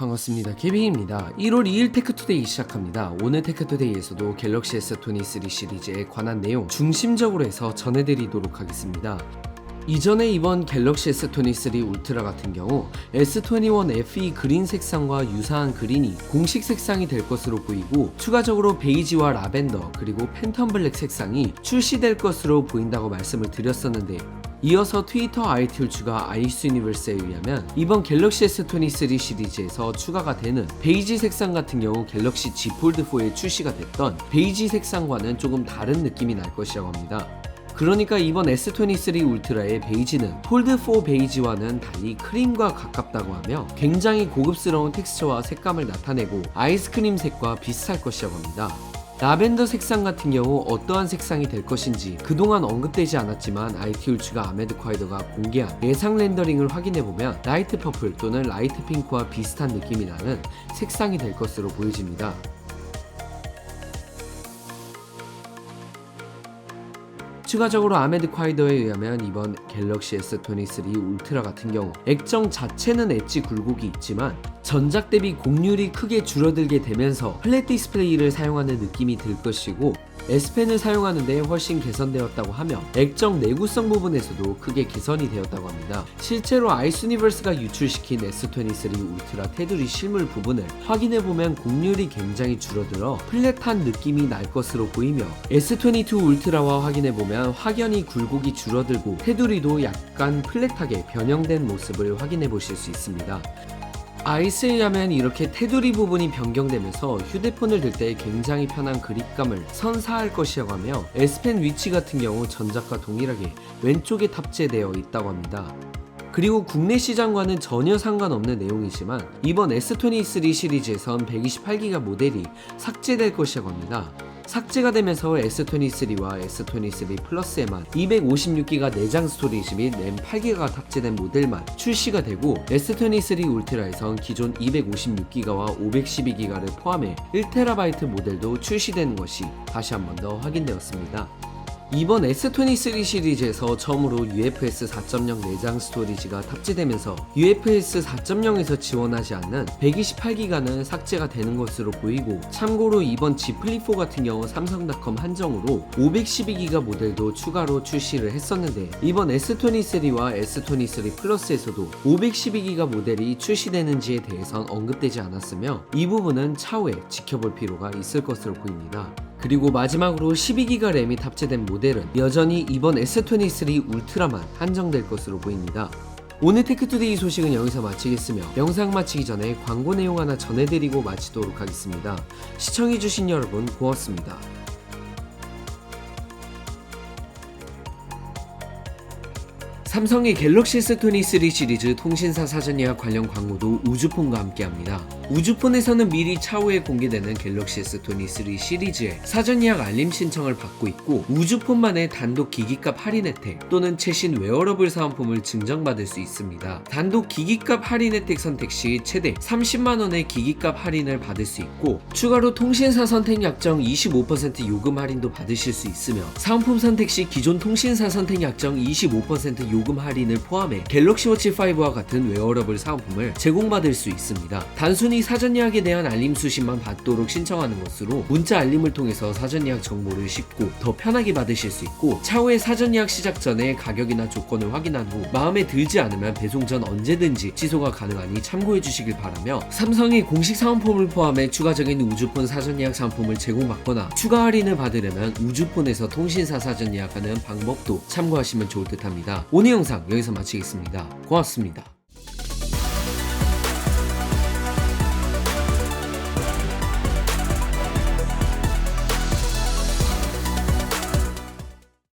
반갑습니다. 케빈입니다. 1월 2일 테크투데이 시작합니다. 오늘 테크투데이에서도 갤럭시 S23 시리즈에 관한 내용 중심적으로 해서 전해드리도록 하겠습니다. 이전에 이번 갤럭시 S23 울트라 같은 경우 S21 FE 그린 색상과 유사한 그린이 공식 색상이 될 것으로 보이고, 추가적으로 베이지와 라벤더 그리고 팬텀 블랙 색상이 출시될 것으로 보인다고 말씀을 드렸었는데, 이어서 트위터 IT울츠가 아이스 유니버스에 의하면 이번 갤럭시 S23 시리즈에서 추가가 되는 베이지 색상 같은 경우 갤럭시 Z 폴드4에 출시가 됐던 베이지 색상과는 조금 다른 느낌이 날 것이라고 합니다. 그러니까 이번 S23 울트라의 베이지는 폴드4 베이지와는 달리 크림과 가깝다고 하며 굉장히 고급스러운 텍스처와 색감을 나타내고 아이스크림 색과 비슷할 것이라고 합니다. 라벤더 색상 같은 경우 어떠한 색상이 될 것인지 그동안 언급되지 않았지만 IT울츠가 아메드콰이더가 공개한 예상 렌더링을 확인해보면 라이트 퍼플 또는 라이트 핑크와 비슷한 느낌이 나는 색상이 될 것으로 보여집니다. 추가적으로 아메드콰이더에 의하면 이번 갤럭시 S23 울트라 같은 경우 액정 자체는 엣지 굴곡이 있지만 전작 대비 곡률이 크게 줄어들게 되면서 플랫 디스플레이를 사용하는 느낌이 들 것이고, S펜을 사용하는 데 훨씬 개선되었다고 하며 액정 내구성 부분에서도 크게 개선이 되었다고 합니다. 실제로 아이스 유니버스가 유출시킨 S23 울트라 테두리 실물 부분을 확인해보면 곡률이 굉장히 줄어들어 플랫한 느낌이 날 것으로 보이며, S22 울트라와 확인해보면 확연히 굴곡이 줄어들고 테두리도 약간 플랫하게 변형된 모습을 확인해보실 수 있습니다. 아이스에 의하면 이렇게 테두리 부분이 변경되면서 휴대폰을 들 때 굉장히 편한 그립감을 선사할 것이라고 하며, S펜 위치 같은 경우 전작과 동일하게 왼쪽에 탑재되어 있다고 합니다. 그리고 국내 시장과는 전혀 상관없는 내용이지만 이번 S23 시리즈에선 128기가 모델이 삭제될 것이라고 합니다. 삭제가 되면서 S23와 S23 플러스에만 256기가 내장 스토리지 및 램 8기가 탑재된 모델만 출시가 되고, S23 울트라에선 기존 256기가와 512기가를 포함해 1TB 모델도 출시되는 것이 다시 한 번 더 확인되었습니다. 이번 S23 시리즈에서 처음으로 UFS 4.0 내장 스토리지가 탑재되면서 UFS 4.0에서 지원하지 않는 128기가는 삭제가 되는 것으로 보이고, 참고로 이번 Z 플립4 같은 경우 삼성닷컴 한정으로 512기가 모델도 추가로 출시를 했었는데, 이번 S23와 S23 플러스에서도 512기가 모델이 출시되는지에 대해선 언급되지 않았으며 이 부분은 차후에 지켜볼 필요가 있을 것으로 보입니다. 그리고 마지막으로 12기가 램이 탑재된 모델은 여전히 이번 S23 울트라만 한정될 것으로 보입니다. 오늘 테크투데이 소식은 여기서 마치겠으며, 영상 마치기 전에 광고 내용 하나 전해드리고 마치도록 하겠습니다. 시청해주신 여러분 고맙습니다. 삼성의 갤럭시 S23 시리즈 통신사 사전 예약 관련 광고도 우주폰과 함께합니다. 우주폰에서는 미리 차후에 공개되는 갤럭시 S23 시리즈의 사전 예약 알림 신청을 받고 있고, 우주폰만의 단독 기기값 할인 혜택 또는 최신 웨어러블 사은품을 증정받을 수 있습니다. 단독 기기값 할인 혜택 선택 시 최대 30만원의 기기값 할인을 받을 수 있고, 추가로 통신사 선택 약정 25% 요금 할인도 받으실 수 있으며, 사은품 선택 시 기존 통신사 선택 약정 25% 요금 할인을 포함해 갤럭시 워치 5와 같은 웨어러블 사은품을 제공받을 수 있습니다. 단순히 사전 예약에 대한 알림 수신만 받도록 신청하는 것으로 문자 알림을 통해서 사전 예약 정보를 쉽고 더 편하게 받으실 수 있고, 차후에 사전 예약 시작 전에 가격이나 조건을 확인한 후 마음에 들지 않으면 배송 전 언제든지 취소가 가능하니 참고해 주시길 바라며, 삼성이 공식 사은품을 포함해 추가적인 우주폰 사전 예약 상품을 제공받거나 추가 할인을 받으려면 우주폰에서 통신사 사전 예약하는 방법도 참고하시면 좋을 듯 합니다. 오늘 영상 여기서 마치겠습니다. 고맙습니다.